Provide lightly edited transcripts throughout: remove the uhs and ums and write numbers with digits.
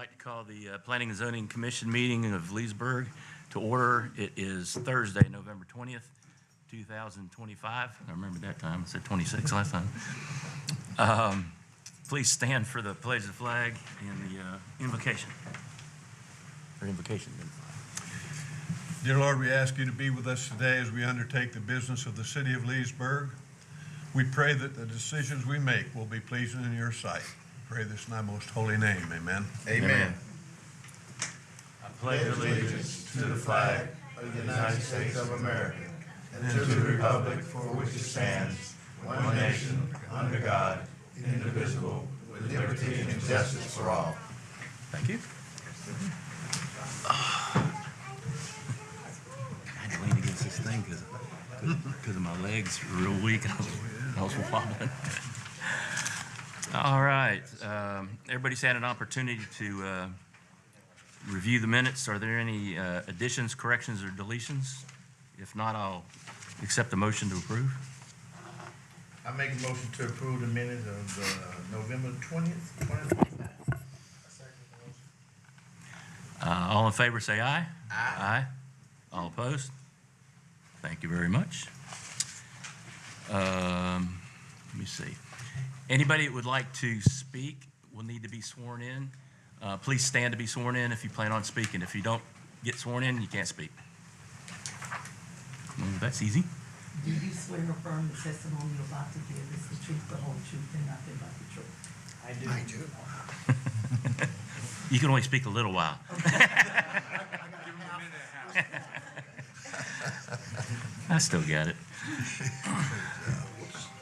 I'd like to call the Planning and Zoning Commission meeting of Leesburg to order. It is Thursday, November 20th, 2025. I remember that time. I said 26 last time. Please stand for the pledge of the flag and the invocation. Or invocation. Dear Lord, we ask you to be with us today as we undertake the business of the city of Leesburg. We pray that the decisions we make will be pleasing in your sight. Pray this in thy most holy name. Amen. Amen. I pledge allegiance to the flag of the United States of America and to the republic for which it stands, one nation, under God, indivisible, with liberty and justice for all. Thank you. I had to lean against this thing because of my legs are real weak. I was wobbling. All right. Everybody's had an opportunity to review the minutes. Are there any additions, corrections, or deletions? If not, I'll accept the motion to approve. I make a motion to approve the minutes of November 20th, 2025. All in favor, say aye. Aye. Aye. All opposed? Thank you very much. Let me see. Anybody that would like to speak will need to be sworn in. Please stand to be sworn in if you plan on speaking. If you don't get sworn in, you can't speak. That's easy. Do you swear or affirm the testimony you're about to give is the truth, the whole truth, and nothing but the truth? I do. You can only speak a little while. I still got it.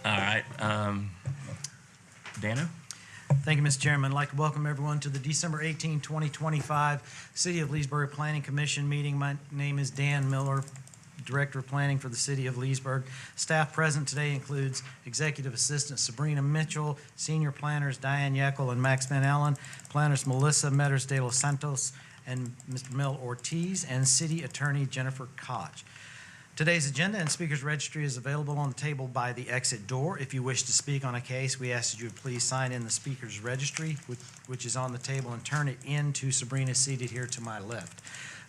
All right. Dano? Thank you, Mr. Chairman. I'd like to welcome everyone to the December 18, 2025 City of Leesburg Planning Commission meeting. My name is Dan Miller, Director of Planning for the City of Leesburg. Staff present today includes Executive Assistant Sabrina Mitchell, Senior Planners Diane Yeckel and Max Van Allen, Planners Melissa Metters de los Santos and Mr. Mel Ortiz, and City Attorney Jennifer Koch. Today's agenda and speakers registry is available on the table by the exit door. If you wish to speak on a case, we ask that you would please sign in the speakers registry, which is on the table, and turn it in to Sabrina seated here to my left.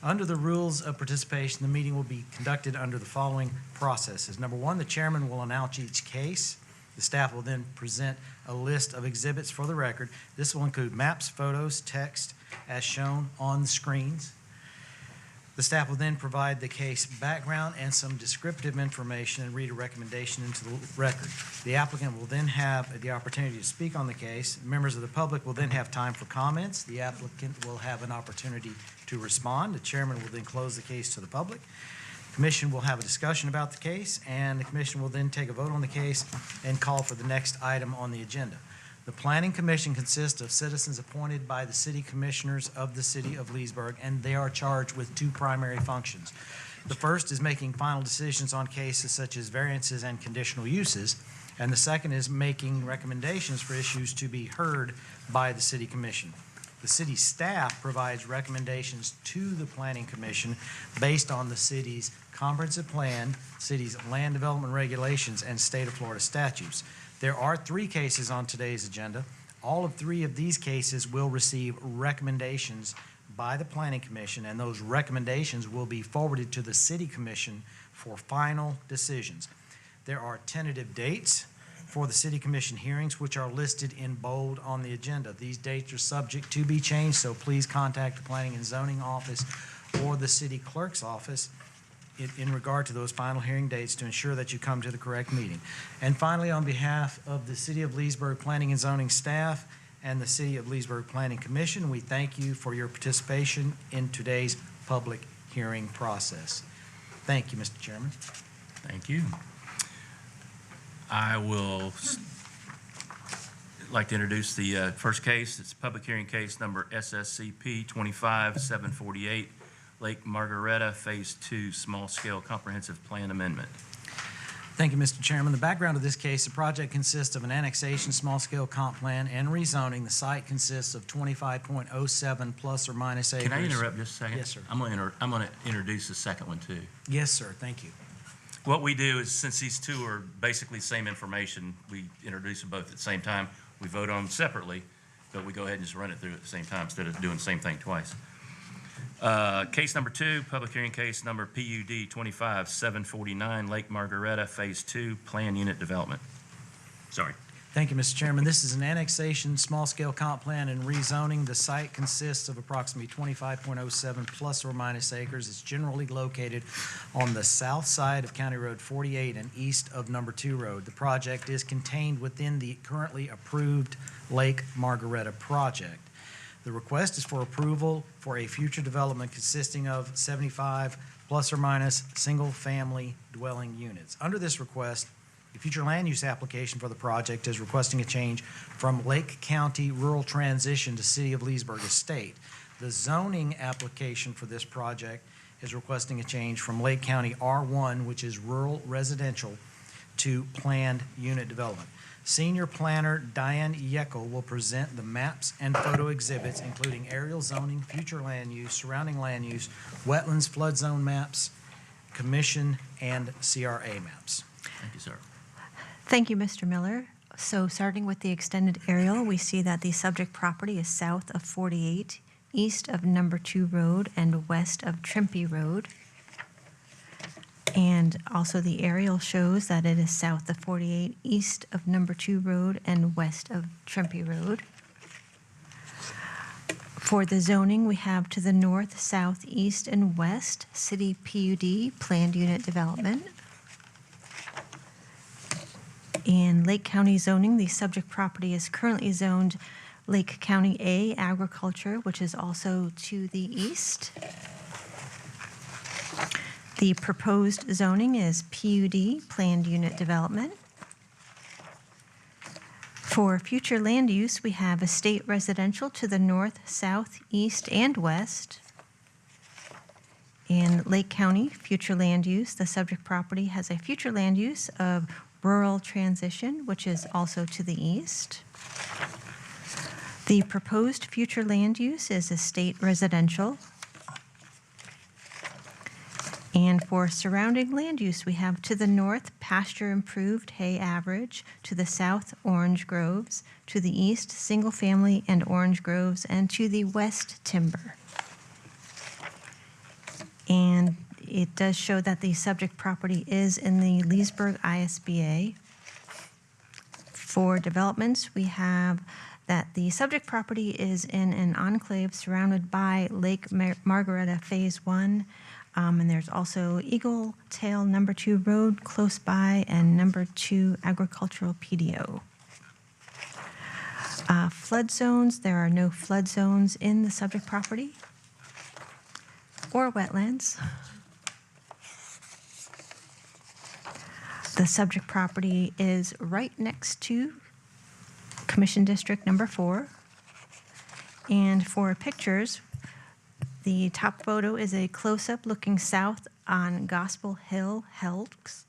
Under the rules of participation, the meeting will be conducted under the following processes. Number one, the chairman will announce each case. The staff will then present a list of exhibits for the record. This will include maps, photos, text, as shown on the screens. The staff will then provide the case background and some descriptive information and read a recommendation into the record. The applicant will then have the opportunity to speak on the case. Members of the public will then have time for comments. The applicant will have an opportunity to respond. The chairman will then close the case to the public. The commission will have a discussion about the case, and the commission will then take a vote on the case and call for the next item on the agenda. The Planning Commission consists of citizens appointed by the city commissioners of the city of Leesburg, and they are charged with two primary functions. The first is making final decisions on cases such as variances and conditional uses, and the second is making recommendations for issues to be heard by the city commission. The city staff provides recommendations to the Planning Commission based on the city's comprehensive plan, city's land development regulations, and state of Florida statutes. There are three cases on today's agenda. All of three of these cases will receive recommendations by the Planning Commission, and those recommendations will be forwarded to the City Commission for final decisions. There are tentative dates for the City Commission hearings, which are listed in bold on the agenda. These dates are subject to be changed, so please contact the Planning and Zoning Office or the City Clerk's Office in regard to those final hearing dates to ensure that you come to the correct meeting. And finally, on behalf of the City of Leesburg Planning and Zoning staff and the City of Leesburg Planning Commission, we thank you for your participation in today's public hearing process. Thank you, Mr. Chairman. Thank you. I will like to introduce the first case. It's public hearing case number SSCP 25-748. Lake Margaretta Phase 2 Small Scale Comprehensive Plan Amendment. Thank you, Mr. Chairman. The background of this case, the project consists of an annexation, small-scale comp plan, and rezoning. The site consists of 25.07 plus or minus acres. Can I interrupt just a second? Yes, sir. I'm going to introduce the second one, too. Yes, sir. Thank you. What we do is, since these two are basically the same information, we introduce them both at the same time. We vote on them separately, but we go ahead and just run it through at the same time instead of doing the same thing twice. Case number 2, public hearing case number PUD 25-749, Lake Margaretta Phase 2, Plan Unit Development. Sorry. Thank you, Mr. Chairman. This is an annexation, small-scale comp plan, and rezoning. The site consists of approximately 25.07 plus or minus acres. It's generally located on the south side of County Road 48 and east of Number 2 Road. The project is contained within the currently approved Lake Margaretta project. The request is for approval for a future development consisting of 75 plus or minus single-family dwelling units. Under this request, the future land use application for the project is requesting a change from Lake County Rural Transition to City of Leesburg Estate. The zoning application for this project is requesting a change from Lake County R1, which is rural residential, to planned unit development. Senior planner Diane Yeckel will present the maps and photo exhibits, including aerial zoning, future land use, surrounding land use, wetlands, flood zone maps, commission, and CRA maps. Thank you, sir. Thank you, Mr. Miller. So starting with the extended aerial, we see that the subject property is south of 48, east of Number 2 Road, and west of Trimpey Road. And also the aerial shows that it is south of 48, east of Number 2 Road, and west of Trimpey Road. For the zoning, we have to the north, south, east, and west, City PUD, Planned Unit Development. In Lake County zoning, the subject property is currently zoned Lake County A Agriculture, which is also to the east. The proposed zoning is PUD, Planned Unit Development. For future land use, we have estate residential to the north, south, east, and west. In Lake County, future land use, the subject property has a future land use of rural transition, which is also to the east. The proposed future land use is estate residential. And for surrounding land use, we have to the north, pasture improved hay average, to the south, orange groves, to the east, single family and orange groves, and to the west, timber. And it does show that the subject property is in the Leesburg ISBA. For developments, we have that the subject property is in an enclave surrounded by Lake Margaretta Phase 1, and there's also Eagle Tail Number 2 Road close by and Number 2 Agricultural PDO. Flood zones, there are no flood zones in the subject property or wetlands. The subject property is right next to Commission District Number 4. And for pictures, the top photo is a close-up looking south on Gospel Hill, Helgs.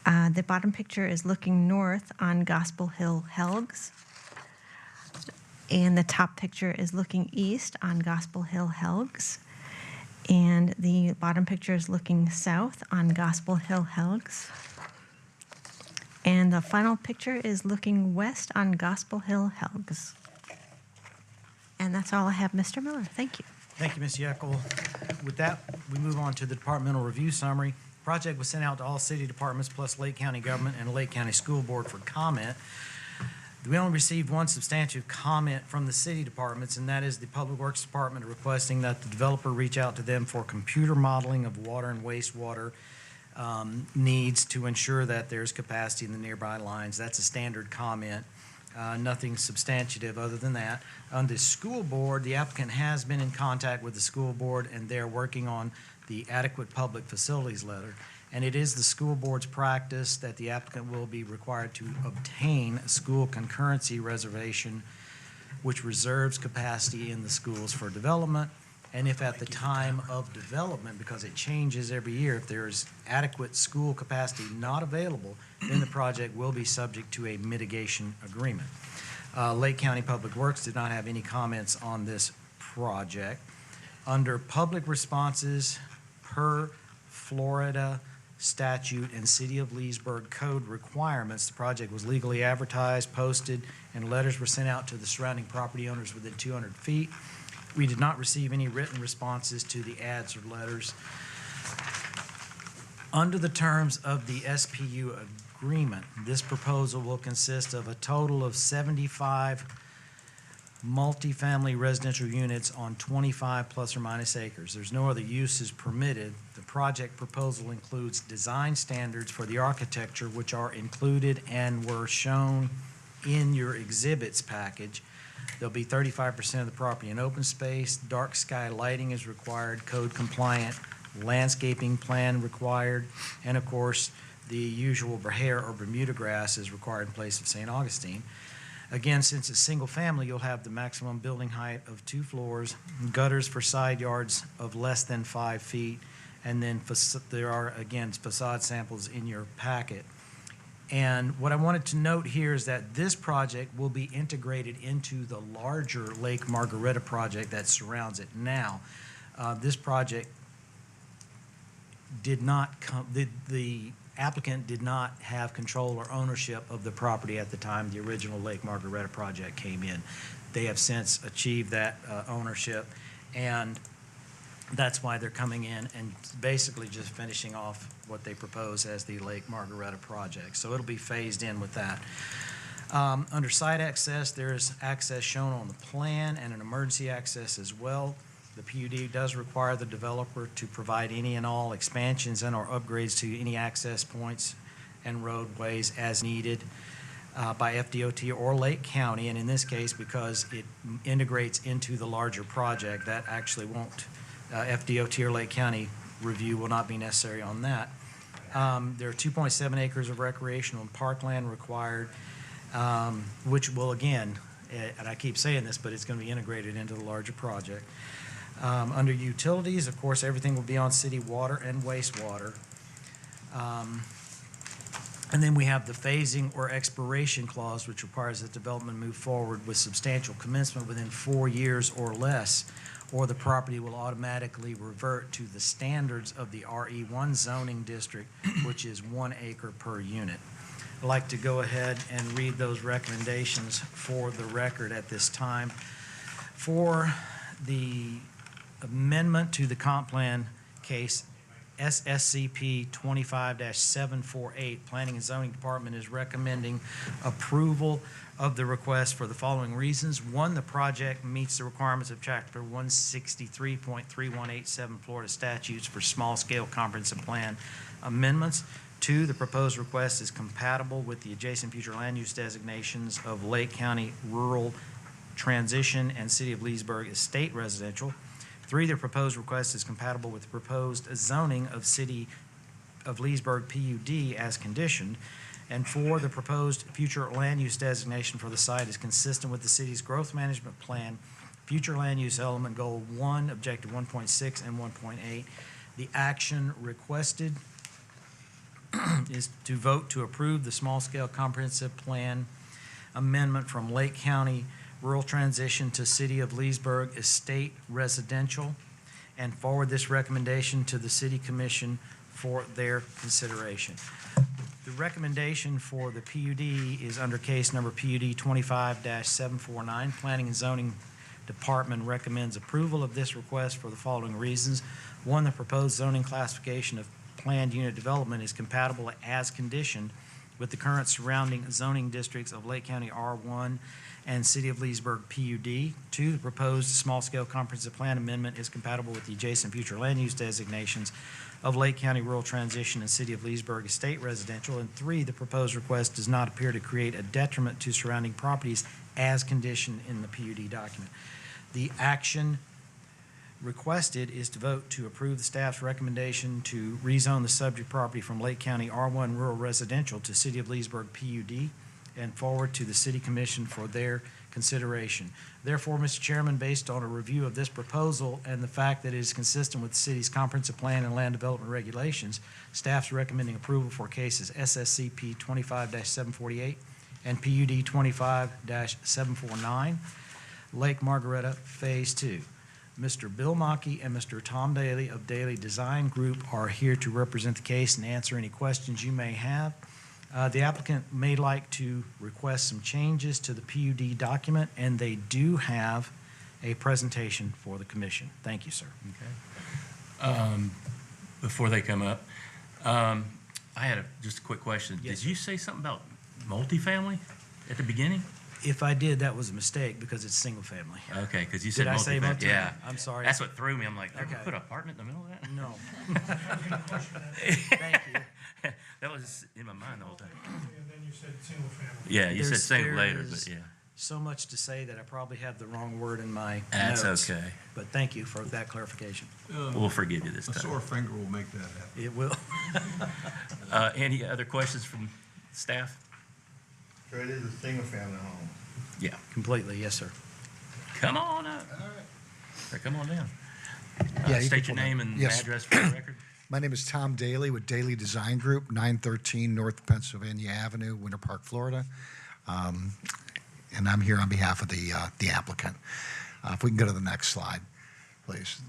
The bottom picture is looking north on Gospel Hill, Helgs. And the top picture is looking east on Gospel Hill, Helgs. And the bottom picture is looking south on Gospel Hill, Helgs. And the final picture is looking west on Gospel Hill, Helgs. And that's all I have, Mr. Miller. Thank you. Thank you, Ms. Yeckel. With that, we move on to the departmental review summary. Project was sent out to all city departments plus Lake County government and Lake County School Board for comment. We only received one substantive comment from the city departments, and that is the Public Works Department requesting that the developer reach out to them for computer modeling of water and wastewater needs to ensure that there's capacity in the nearby lines. That's a standard comment. Nothing substantive other than that. On the school board, the applicant has been in contact with the school board, and they're working on the adequate public facilities letter. And it is the school board's practice that the applicant will be required to obtain a school concurrency reservation, which reserves capacity in the schools for development. And if at the time of development, because it changes every year, if there's adequate school capacity not available, then the project will be subject to a mitigation agreement. Lake County Public Works did not have any comments on this project. Under public responses per Florida statute, and City of Leesburg code requirements. The project was legally advertised, posted, and letters were sent out to the surrounding property owners within 200 feet. We did not receive any written responses to the ads or letters. Under the terms of the SPU agreement, this proposal will consist of a total of 75 multifamily residential units on 25 plus or minus acres. There's no other uses permitted. The project proposal includes design standards for the architecture, which are included and were shown in your exhibits package. There'll be 35% of the property in open space. Dark sky lighting is required, code compliant, landscaping plan required, and of course, the usual Bahare or Bermuda grass is required in place of St. Augustine. Again, since it's single family, you'll have the maximum building height of 2 floors, gutters for side yards of less than 5 feet, and then there are, again, facade samples in your packet. And what I wanted to note here is that this project will be integrated into the larger Lake Margaretta project that surrounds it now. This project did not come, the applicant did not have control or ownership of the property at the time the original Lake Margaretta project came in. They have since achieved that ownership, and that's why they're coming in and basically just finishing off what they propose as the Lake Margaretta project. So it'll be phased in with that. Under site access, there is access shown on the plan and an emergency access as well. The PUD does require the developer to provide any and all expansions and or upgrades to any access points and roadways as needed by FDOT or Lake County. And in this case, because it integrates into the larger project, that actually won't, FDOT or Lake County review will not be necessary on that. There are 2.7 acres of recreational and parkland required, which will again, and I keep saying this, but it's going to be integrated into the larger project. Under utilities, of course, everything will be on city water and wastewater. And then we have the phasing or expiration clause, which requires that development move forward with substantial commencement within 4 years or less, or the property will automatically revert to the standards of the RE1 zoning district, which is 1 acre per unit. I'd like to go ahead and read those recommendations for the record at this time. For the amendment to the comp plan case, SSCP 25-748, Planning and Zoning Department is recommending approval of the request for the following reasons. 1, the project meets the requirements of Chapter 163.3187 Florida statutes for small-scale comprehensive plan amendments. 2, the proposed request is compatible with the adjacent future land use designations of Lake County Rural Transition and City of Leesburg Estate Residential. 3, the proposed request is compatible with the proposed zoning of City of Leesburg PUD as conditioned. And 4, the proposed future land use designation for the site is consistent with the city's growth management plan, future land use element goal 1, objective 1.6 and 1.8. The action requested is to vote to approve the small-scale comprehensive plan amendment from Lake County Rural Transition to City of Leesburg Estate Residential, and forward this recommendation to the City Commission for their consideration. The recommendation for the PUD is under case number PUD 25-749. Planning and Zoning Department recommends approval of this request for the following reasons. 1, the proposed zoning classification of planned unit development is compatible as conditioned with the current surrounding zoning districts of Lake County R1 and City of Leesburg PUD. 2, the proposed small-scale comprehensive plan amendment is compatible with the adjacent future land use designations of Lake County Rural Transition and City of Leesburg Estate Residential. And 3, the proposed request does not appear to create a detriment to surrounding properties as conditioned in the PUD document. The action requested is to vote to approve the staff's recommendation to rezone the subject property from Lake County R1 Rural Residential to City of Leesburg PUD and forward to the City Commission for their consideration. Therefore, Mr. Chairman, based on a review of this proposal and the fact that it is consistent with the city's comprehensive plan and land development regulations, staff's recommending approval for cases SSCP 25-748 and PUD 25-749, Lake Margaretta Phase 2. Mr. Bill Mackey and Mr. Tom Daly of Daly Design Group are here to represent the case and answer any questions you may have. The applicant may like to request some changes to the PUD document, and they do have a presentation for the commission. Thank you, sir. Okay. Before they come up, I had just a quick question. Yes, Did you say something about multifamily at the beginning? If I did, that was a mistake because it's single family. Okay, because you said Did I say multifamily. Yeah. I'm sorry. That's what threw me. I'm like, they're gonna Okay. put an apartment in the middle of that? No. Thank you. That was in my mind the whole time. And then you said single family. Yeah, you said There's- single there later, is but yeah. So much to say that I probably have the wrong word in my That's notes. okay. But thank you for that clarification. We'll forgive you this A time. sore finger will make that happen. It will. Any other questions from staff? So it is a single family home. Yeah. Completely, yes, sir. Come on up. Or come on down. Yeah, you State can your pull name that. and Yes. address for the record. My name is Tom Daly with Daly Design Group, 913 North Pennsylvania Avenue, Winter Park, Florida. And I'm here on behalf of the applicant. If we can go to the next slide, please.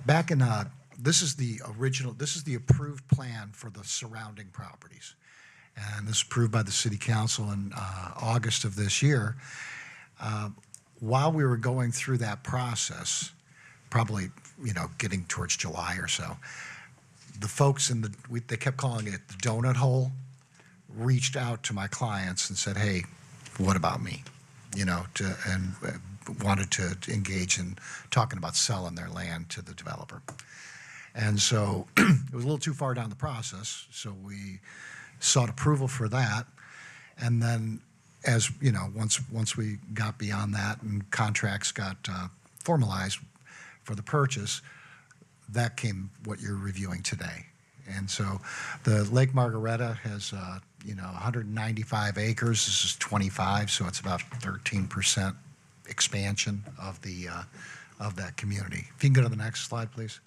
Back in, this is the approved plan for the surrounding properties. And this was approved by the city council in August of this year. While we were going through that process, probably, getting towards July or so, the folks they kept calling it the donut hole, reached out to my clients and said, hey, what about me? And wanted to engage in talking about selling their land to the developer. And so it was a little too far down the process, so we sought approval for that. And then once we got beyond that and contracts got formalized for the purchase, that came what you're reviewing today. And so the Lake Margaretta has, 195 acres. This is 25, so it's about 13% expansion of that community. If you can go to the next slide, please.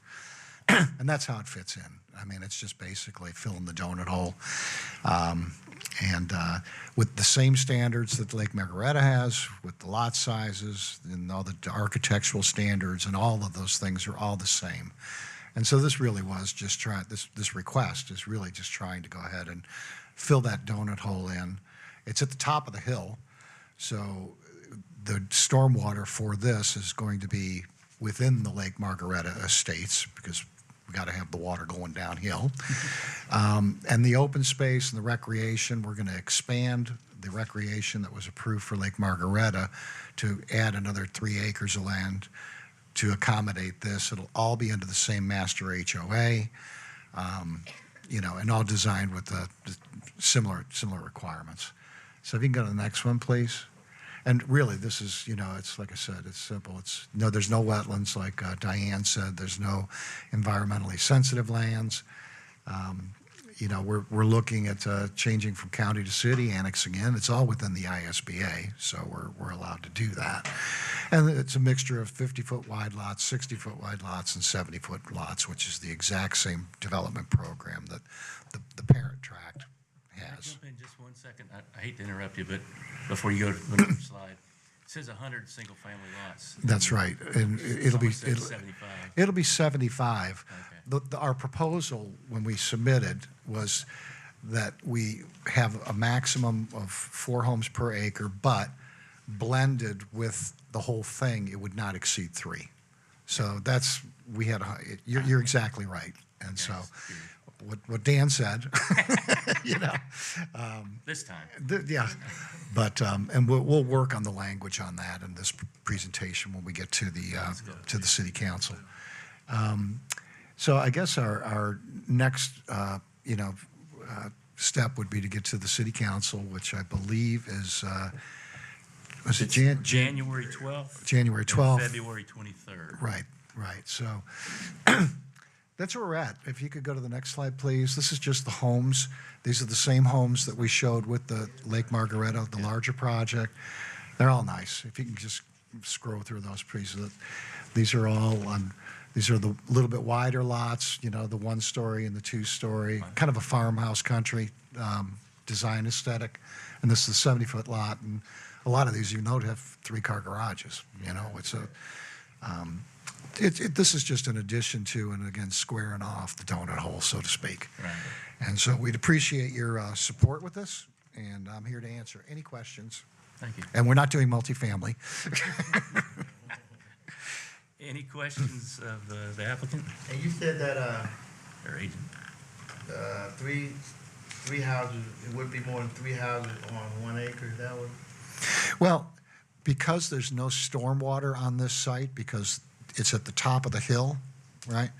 And that's how it fits in. I mean, it's just basically filling the donut hole. And with the same standards that Lake Margaretta has, with the lot sizes and all the architectural standards and all of those things are all the same. And so this really was just this request is really just trying to go ahead and fill that donut hole in. It's at the top of the hill, so the stormwater for this is going to be within the Lake Margaretta estates because we got to have the water going downhill. And the open space and the recreation, we're going to expand the recreation that was approved for Lake Margaretta to add another 3 acres of land to accommodate this. It'll all be under the same master HOA, and all designed with the similar requirements. So if you can go to the next one, please. And really, this is, it's like I said, it's simple. There's no wetlands, like Diane said. There's no environmentally sensitive lands. We're looking at changing from county to city, annexing in. It's all within the ISBA, so we're allowed to do that. And it's a mixture of 50-foot wide lots, 60-foot wide lots, and 70-foot lots, which is the exact same development program that the parent tract Can I has. jump in just 1 second? I hate to interrupt you, but before you go to the next slide, it says 100 single-family lots. That's right, and it'll be Someone said 75. it'll be 75. Okay. Our proposal when we submitted was that we have a maximum of 4 homes per acre, but blended with the whole thing, it would not exceed 3. So you're exactly right. And so what Dan said, This time. yeah. But, and we'll work on the language on that in this presentation when we get to the city council. So I guess our next, step would be to get to the city council, which I believe is, was it January 12th? January and 12th. February 23rd. Right. So that's where we're at. If you could go to the next slide, please. This is just the homes. These are the same homes that we showed with the Lake Margaretta, the larger project. They're all nice. If you can just scroll through those, please. These are the little bit wider lots, the 1-story and the 2-story, kind of a farmhouse country design aesthetic. And this is a 70-foot lot. And a lot of these, have 3-car garages. It's This is just an addition to, and again, squaring off the donut hole, so to speak. Right. And so we'd appreciate your support with this, and I'm here to answer any questions. Thank you. And we're not doing multifamily. Any questions of the applicant And you said that, or agent? three houses, it would be more than 3 houses on 1 acre, is that what? Well, because there's no stormwater on this site, because it's at the top of the hill, right?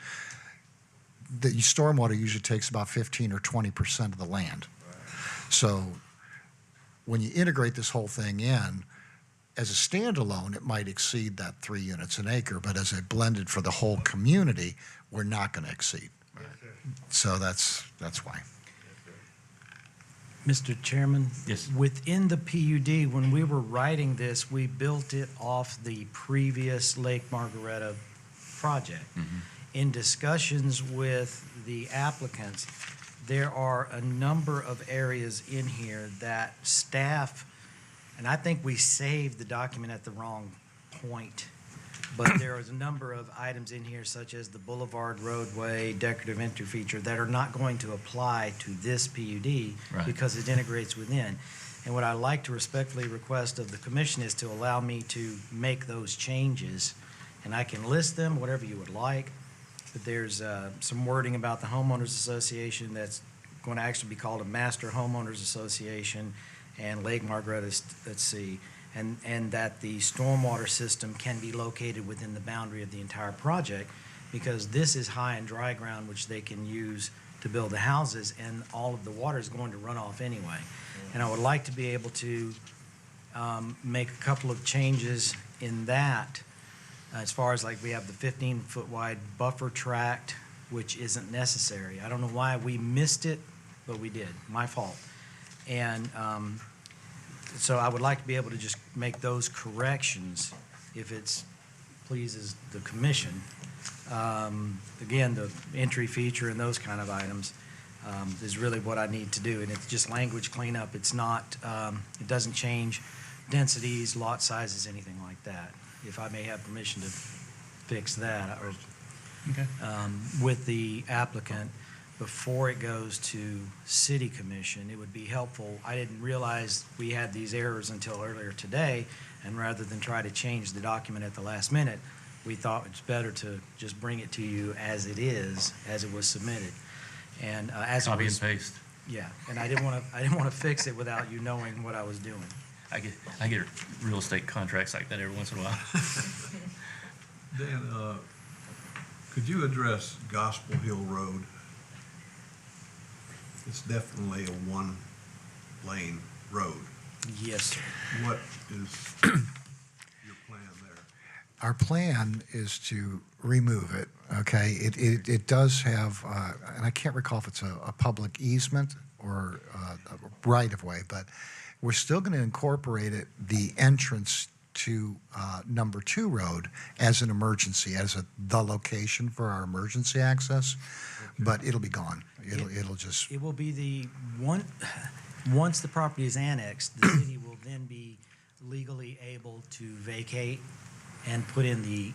The stormwater usually takes about 15 or 20% of the land. So when you integrate this whole thing in, as a standalone, it might exceed that 3 units an acre, but as a blended for the whole community, we're not going to exceed. So that's why. Mr. Chairman? Yes. Within the PUD, when we were writing this, we built it off the previous Lake Margaretta project. In discussions with the applicants, there are a number of areas in here that staff, and I think we saved the document at the wrong point, but there is a number of items in here such as the boulevard roadway, decorative entry feature that are not going to apply to this PUD Right. because it integrates within. And what I'd like to respectfully request of the commission is to allow me to make those changes, and I can list them, whatever you would like. But there's some wording about the homeowners association that's going to actually be called a master homeowners association, and Lake Margaretta at Sea, and that the stormwater system can be located within the boundary of the entire project, because this is high and dry ground which they can use to build the houses, and all of the water is going to run off anyway. And I would like to be able to make a couple of changes in that, as far as like we have the 15-foot wide buffer tract, which isn't necessary. I don't know why we missed it, but we did, my fault. And so I would like to be able to just make those corrections if it's pleases the commission. Again, the entry feature and those kind of items is really what I need to do. And it's just language cleanup. It's not, it doesn't change densities, lot sizes, anything like that. If I may have permission to fix that, or Okay. with the applicant before it goes to city commission, it would be helpful. I didn't realize we had these errors until earlier today, and rather than try to change the document at the last minute, we thought it's better to just bring it to you as it is, as it was submitted. And as it Copy and was, paste. yeah, and I didn't want to fix it without you knowing what I was doing. I get real estate contracts like that every once in a while. Dan, could you address Gospel Hill Road? It's definitely a one-lane road. Yes, sir. What is your plan there? Our plan is to remove it, okay? It does have, and I can't recall if it's a public easement or a right-of-way, but we're still going to incorporate it, the entrance to number 2 road as an emergency, as the location for our emergency access, but it'll be gone. It'll just, It will be the one, once the property is annexed, the city will then be legally able to vacate and put in the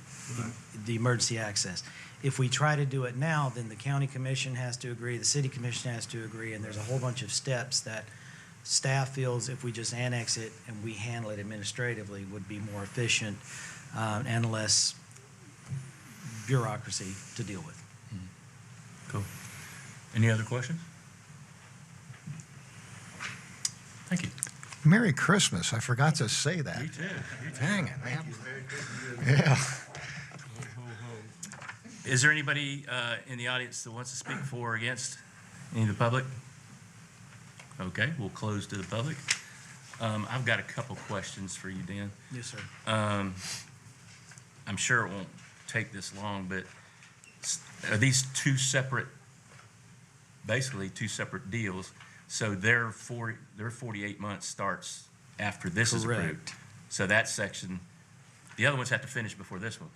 emergency access. If we try to do it now, then the county commission has to agree, the city commission has to agree, and there's a whole bunch of steps that staff feels if we just annex it and we handle it administratively would be more efficient and less bureaucracy to deal with. Cool. Any other questions? Thank you. Merry Christmas. I forgot to say that. You too. Dang it, man. Yeah. Is there anybody in the audience that wants to speak for or against any of the public? Okay, we'll close to the public. I've got a couple questions for you, Dan. Yes, sir. I'm sure it won't take this long, but are these basically two separate deals? So their 48 months starts after this is approved. Correct. So that section, the other ones have to finish before this one.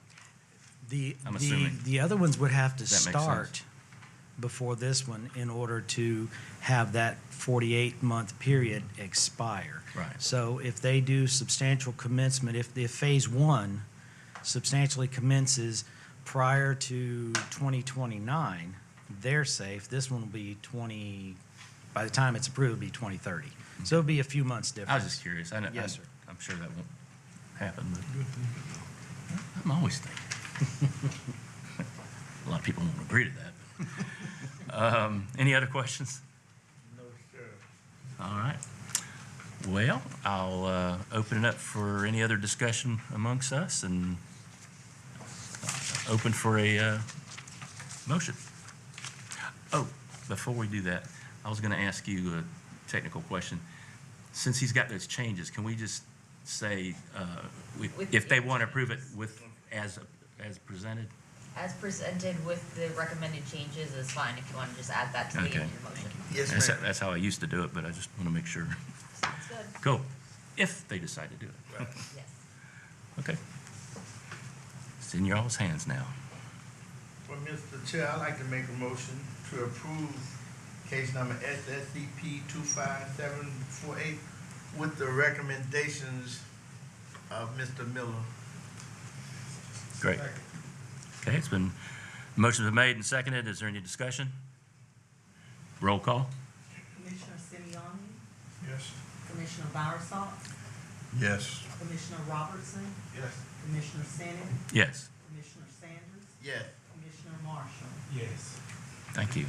I'm The assuming. other ones would have to Does that make start sense? before this one in order to have that 48-month period expire. Right. So if they do substantial commencement, if phase 1 substantially commences prior to 2029, they're safe. This one will be by the time it's approved, it'll be 2030. So it'll be a few months difference. I was just curious. Yes, sir. I'm sure that won't happen, but I'm always thinking. A lot of people won't agree to that. Any other questions? No, sir. All right. Well, I'll open it up for any other discussion amongst us and open for a motion. Oh, before we do that, I was going to ask you a technical question. Since he's got those changes, can we just say, if they want to approve it as presented? As presented with the recommended changes is fine if you want to just add that to the end Okay. of your motion. Yes, ma'am. That's how I used to do it, but I just want to make sure. Sounds good. Cool. If they decide to do it. Yes. Okay. It's in your all's hands now. Well, Mr. Chair, I'd like to make a motion to approve case number SSCP 25748 with the recommendations of Mr. Miller. Great. Okay, motion's been made and seconded. Is there any discussion? Roll call? Commissioner Simeoni, Yes. Commissioner Bowersox, Yes. Commissioner Robertson, Yes. Commissioner Sennett, Yes. Commissioner Sanders, Yes. Commissioner Marshall. Yes. Thank you.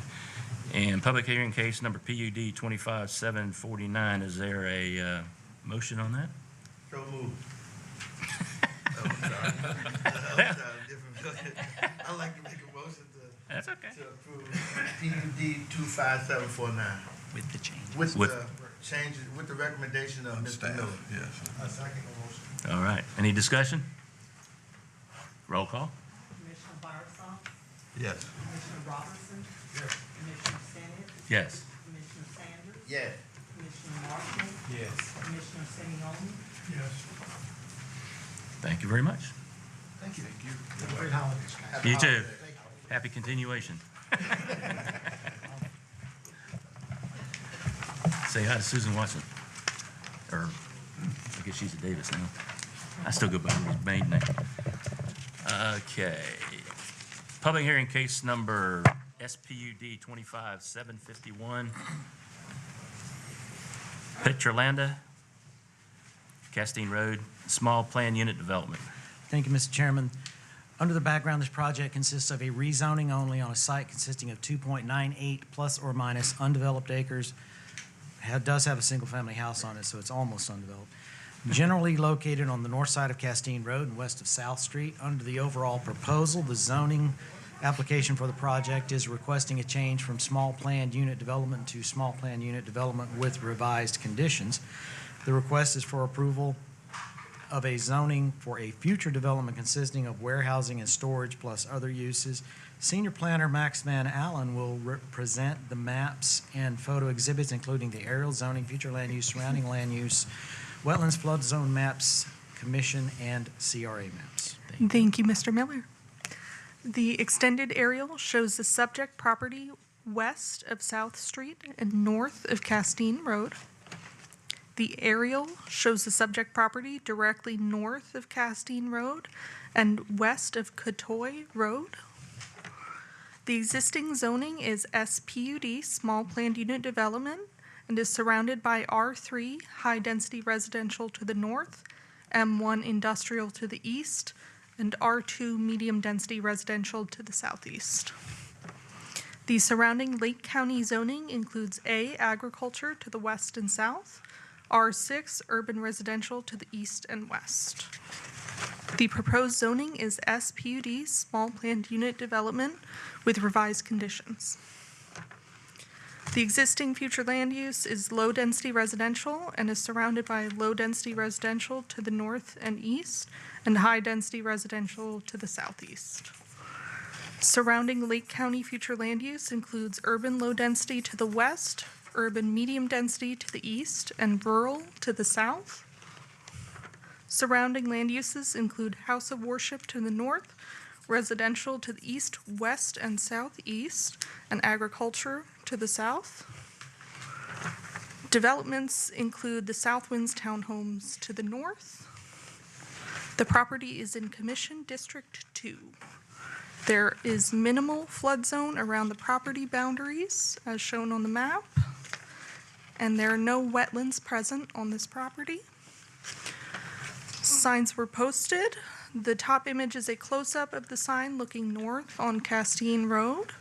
And public hearing case number PUD 25749, is there a motion on that? So moved. Oh, I'm sorry. I'm sorry, different. I'd like to make a motion That's okay. to approve PUD 25749 With the change. with With- the changes, with the recommendation of Mr. Staff, Miller. yes. I second the motion. All right. Any discussion? Roll call? Commissioner Bowersox, Yes. Commissioner Robertson, Yes. Commissioner Sennett, Yes. Commissioner Sanders, Yes. Commissioner Marshall, Yes. Commissioner Simeoni, Yes. Thank you very much. Thank you. Great holidays, guys. You too. Happy continuation. Say hi to Susan Watson. Or, I guess she's a Davis now. I still go by her maiden name. Okay. Public hearing case number SPUD 25751. Petrolanda, Castine Road, small plan unit development. Thank you, Mr. Chairman. Under the background, this project consists of a rezoning only on a site consisting of 2.98 plus or minus undeveloped acres. Does have a single-family house on it, so it's almost undeveloped. Generally located on the north side of Castine Road and west of South Street. Under the overall proposal, the zoning application for the project is requesting a change from small planned unit development to small planned unit development with revised conditions. The request is for approval of a zoning for a future development consisting of warehousing and storage plus other uses. Senior planner Max Van Allen will present the maps and photo exhibits, including the aerial zoning, future land use, surrounding land use, wetlands, flood zone maps, commission, and CRA maps. Thank you. Thank you, Mr. Miller. The extended aerial shows the subject property west of South Street and north of Castine Road. The aerial shows the subject property directly north of Castine Road and west of Cotoy Road. The existing zoning is SPUD, small planned unit development, and is surrounded by R3, high-density residential to the north, M1 industrial to the east, and R2 medium-density residential to the southeast. The surrounding Lake County zoning includes A, agriculture to the west and south, R6, urban residential to the east and west. The proposed zoning is SPUD, small planned unit development with revised conditions. The existing future land use is low-density residential and is surrounded by low-density residential to the north and east and high-density residential to the southeast. Surrounding Lake County future land use includes urban low-density to the west, urban medium-density to the east, and rural to the south. Surrounding land uses include house of worship to the north, residential to the east, west, and southeast, and agriculture to the south. Developments include the Southwinds townhomes to the north. The property is in Commission District 2. There is minimal flood zone around the property boundaries, as shown on the map, and there are no wetlands present on this property. Signs were posted. The top image is a close-up of the sign looking north on Castine Road,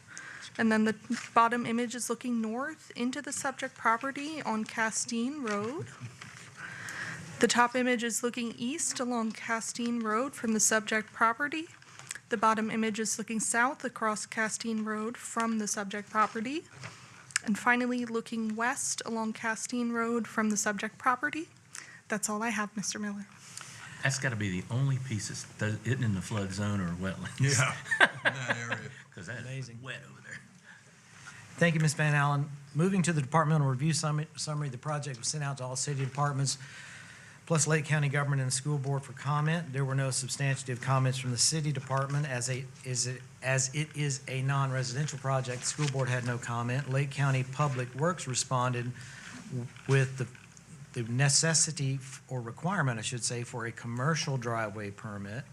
and then the bottom image is looking north into the subject property on Castine Road. The top image is looking east along Castine Road from the subject property. The bottom image is looking south across Castine Road from the subject property. And finally, looking west along Castine Road from the subject property. That's all I have, Mr. Miller. That's got to be the only piece that isn't in the flood zone or wetlands. Yeah, in that area. Because that's Amazing. wet over there. Thank you, Ms. Van Allen. Moving to the departmental review summary, the project was sent out to all city departments, plus Lake County government and the school board for comment. There were no substantive comments from the city department as it is a non-residential project. The school board had no comment. Lake County Public Works responded with the necessity or requirement, I should say, for a commercial driveway permit,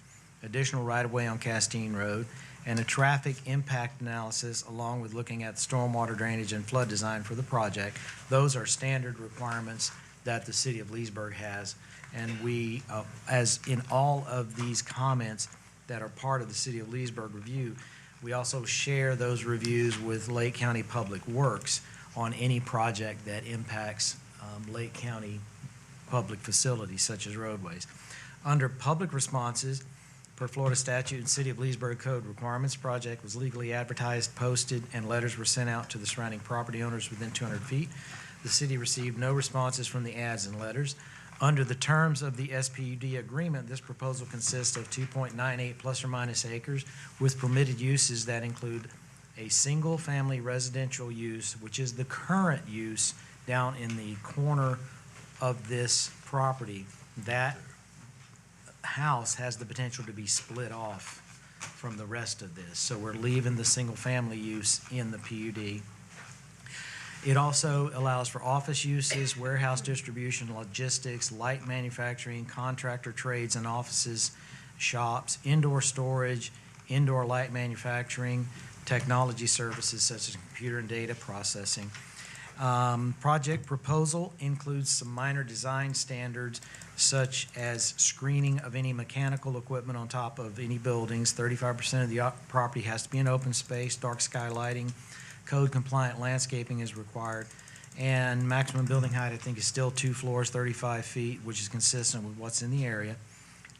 additional right-of-way on Castine Road, and a traffic impact analysis along with looking at stormwater drainage and flood design for the project. Those are standard requirements that the city of Leesburg has. And we, as in all of these comments that are part of the city of Leesburg review, we also share those reviews with Lake County Public Works on any project that impacts Lake County public facilities such as roadways. Under public responses, per Florida statute and City of Leesburg code requirements, the project was legally advertised, posted, and letters were sent out to the surrounding property owners within 200 feet. The city received no responses from the ads and letters. Under the terms of the SPUD agreement, this proposal consists of 2.98 plus or minus acres with permitted uses that include a single-family residential use, which is the current use down in the corner of this property. That house has the potential to be split off from the rest of this. So we're leaving the single-family use in the PUD. It also allows for office uses, warehouse distribution, logistics, light manufacturing, contractor trades and offices, shops, indoor storage, indoor light manufacturing, technology services such as computer and data processing. Project proposal includes some minor design standards such as screening of any mechanical equipment on top of any buildings. 35% of the property has to be in open space, dark sky lighting, code compliant landscaping is required, and maximum building height I think is still 2 floors, 35 feet, which is consistent with what's in the area.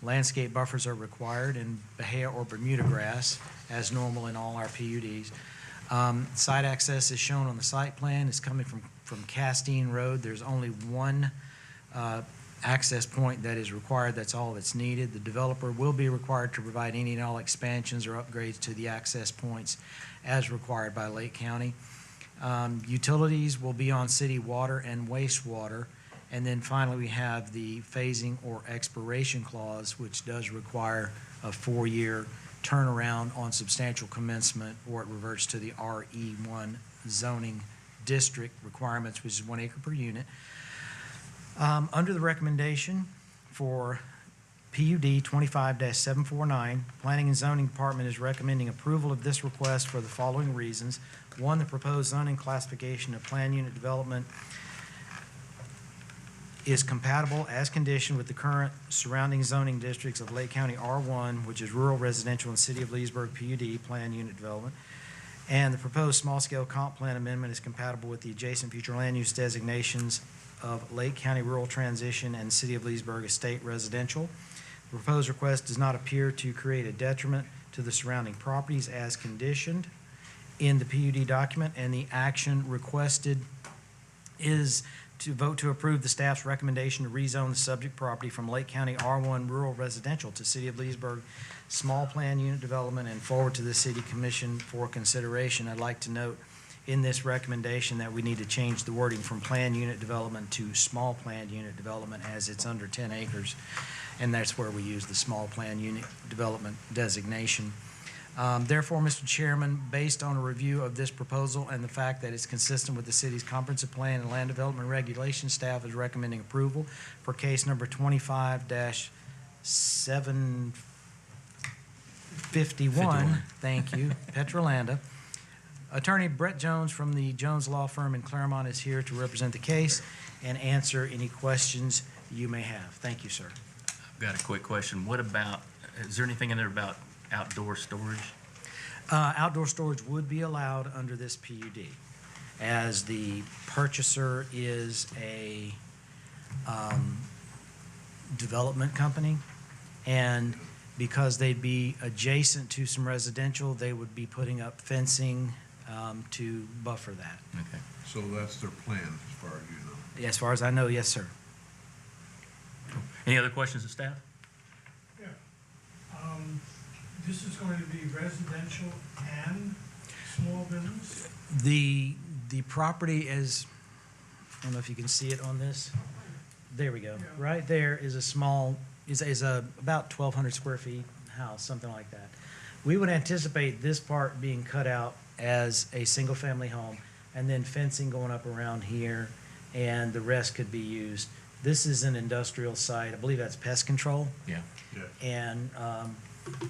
Landscape buffers are required and Bahia or Bermuda grass as normal in all our PUDs. Site access is shown on the site plan. It's coming from Castine Road. There's only one access point that is required. That's all that's needed. The developer will be required to provide any and all expansions or upgrades to the access points as required by Lake County. Utilities will be on city water and wastewater. And then finally, we have the phasing or expiration clause, which does require a 4-year turnaround on substantial commencement, or it reverts to the RE1 zoning district requirements, which is 1 acre per unit. Under the recommendation for PUD 25-749, Planning and Zoning Department is recommending approval of this request for the following reasons. One, the proposed zoning classification of plan unit development is compatible as conditioned with the current surrounding zoning districts of Lake County R1, which is rural residential, and City of Leesburg PUD, plan unit development. And the proposed small-scale comp plan amendment is compatible with the adjacent future land use designations of Lake County Rural Transition and City of Leesburg Estate Residential. The proposed request does not appear to create a detriment to the surrounding properties as conditioned in the PUD document, and the action requested is to vote to approve the staff's recommendation to rezone the subject property from Lake County R1 Rural Residential to City of Leesburg Small Plan Unit Development and forward to the City Commission for consideration. I'd like to note in this recommendation that we need to change the wording from plan unit development to small plan unit development, as it's under 10 acres, and that's where we use the small plan unit development designation. Therefore, Mr. Chairman, based on a review of this proposal and the fact that it's consistent with the city's comprehensive plan and land development regulation, staff is recommending approval for case number 25-7, 51, thank you, Petrolanda. Attorney Brett Jones from the Jones Law Firm in Claremont is here to represent the case and answer any questions you may have. Thank you, sir. I've got a quick question. What about, is there anything in there about outdoor storage? Outdoor storage would be allowed under this PUD, as the purchaser is a development company, and because they'd be adjacent to some residential, they would be putting up fencing to buffer that. Okay. So that's their plan, as far as you know. As far as I know, yes, sir. Any other questions of staff? Yeah. This is going to be residential and small business? The property is, I don't know if you can see it on this. There we go. Yeah. Right there is a small, is a about 1,200 square feet house, something like that. We would anticipate this part being cut out as a single-family home, and then fencing going up around here, and the rest could be used. This is an industrial site. I believe that's pest control. Yeah. And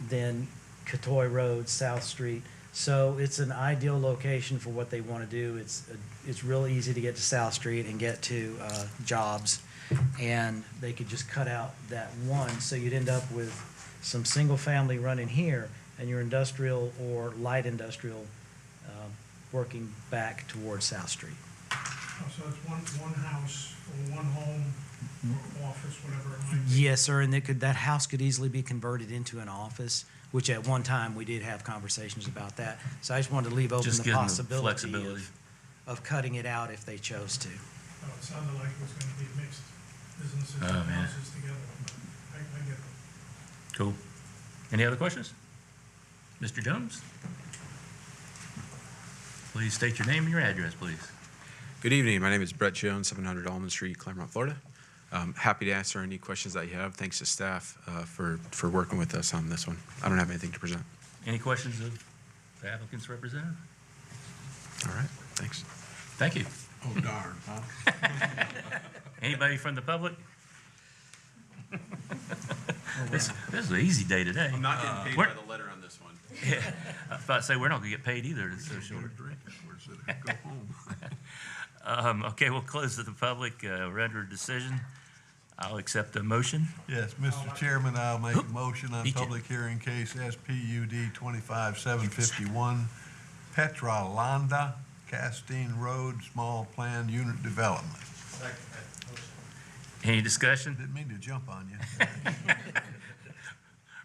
then Catoy Road, South Street. So it's an ideal location for what they want to do. It's real easy to get to South Street and get to jobs. And they could just cut out that one, so you'd end up with some single family running here and your industrial or light industrial working back towards South Street. Oh, so it's one house or one home or office, whatever it might be? Yes, sir, and that house could easily be converted into an office, which at one time we did have conversations about that. So I just wanted to leave open Just the give them possibility flexibility. of cutting it out if they chose to. Oh, it sounded like it was going to be mixed businesses Oh, and man. houses together, but I get it. Cool. Any other questions? Mr. Jones? Please state your name and your address, please. Good evening. My name is Brett Jones, 700 Almond Street, Claremont, Florida. Happy to answer any questions that you have. Thanks to staff for working with us on this one. I don't have anything to present. Any questions of the applicant's representative? All right. Thanks. Thank you. Oh, darn, huh? Anybody from the public? This is an easy day today. I'm not getting paid Where- by the letter on this one. Yeah, I was about to say, we're not gonna get paid either, it's so Get short. a drink afterwards, then go home. Okay, we'll close to the public, render a decision. I'll accept a motion. Yes, Mr. Chairman, I'll make a motion on Me too. public hearing case SPUD 25751, Petrolanda, Castine Road, small plan unit development. Any discussion? Didn't mean to jump on you.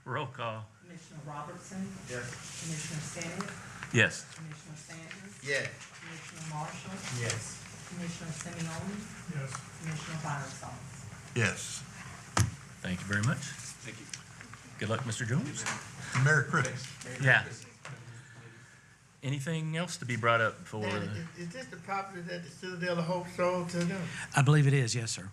Roll call. Commissioner Robertson? Yes. Commissioner Bennett? Yes. Commissioner Sanders? Yeah. Commissioner Marshall? Yes. Commissioner Simeoni? Yes. Commissioner Fires. Yes. Thank you very much. Thank you. Good luck, Mr. Jones. Merry Christmas. Yeah. Anything else to be brought up for? Now, is this the property that the Citadel of Hope sold to them? I believe it is, yes, sir.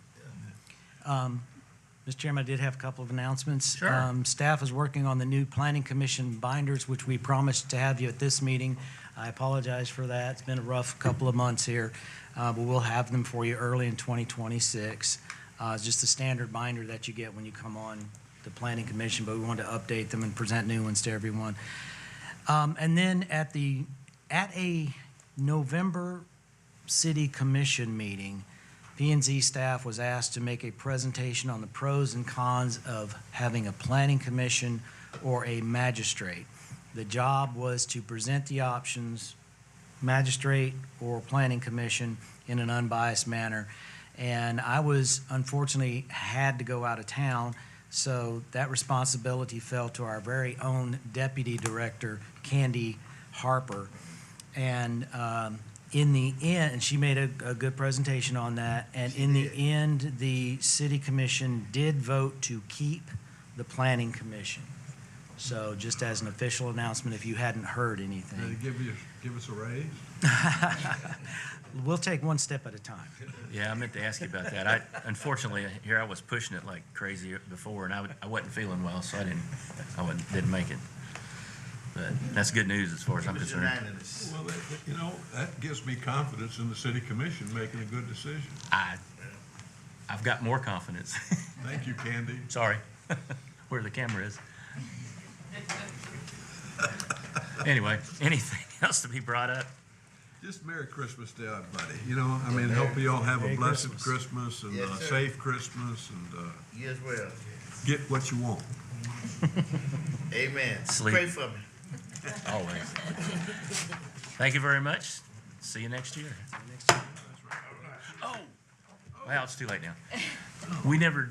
Mr. Chairman, I did have a couple of announcements. Sure. Staff is working on the new Planning Commission binders, which we promised to have you at this meeting. I apologize for that. It's been a rough couple of months here, but we'll have them for you early in 2026. It's just the standard binder that you get when you come on the Planning Commission, but we wanted to update them and present new ones to everyone. And then at a November City Commission meeting, P&Z staff was asked to make a presentation on the pros and cons of having a planning commission or a magistrate. The job was to present the options, magistrate or planning commission, in an unbiased manner. And I unfortunately had to go out of town, so that responsibility fell to our very own deputy director, Candy Harper. And in the end, and she made a good presentation on that, and in the end, the city commission did vote to keep the planning commission. So just as an official announcement, if you hadn't heard Did they anything. give us a raise? We'll take one step at a time. Yeah, I meant to ask you about that. Unfortunately, here I was pushing it like crazy before, and I wasn't feeling well, so I didn't make it. But that's good news as far as I'm It was concerned. unanimous. Well, that gives me confidence in the city commission making a good decision. I've got more confidence. Thank you, Candy. Sorry, where the camera is. Anyway, anything else to be brought up? Just Merry Christmas to everybody, you know, I mean, hope you all have a Merry blessed Christmas. Christmas and Yes, a sir. safe Christmas and, You as well. get what you want. Amen. Sleep. Pray for me. Always. Thank you very much. See you next year. Oh, well, it's too late now. We never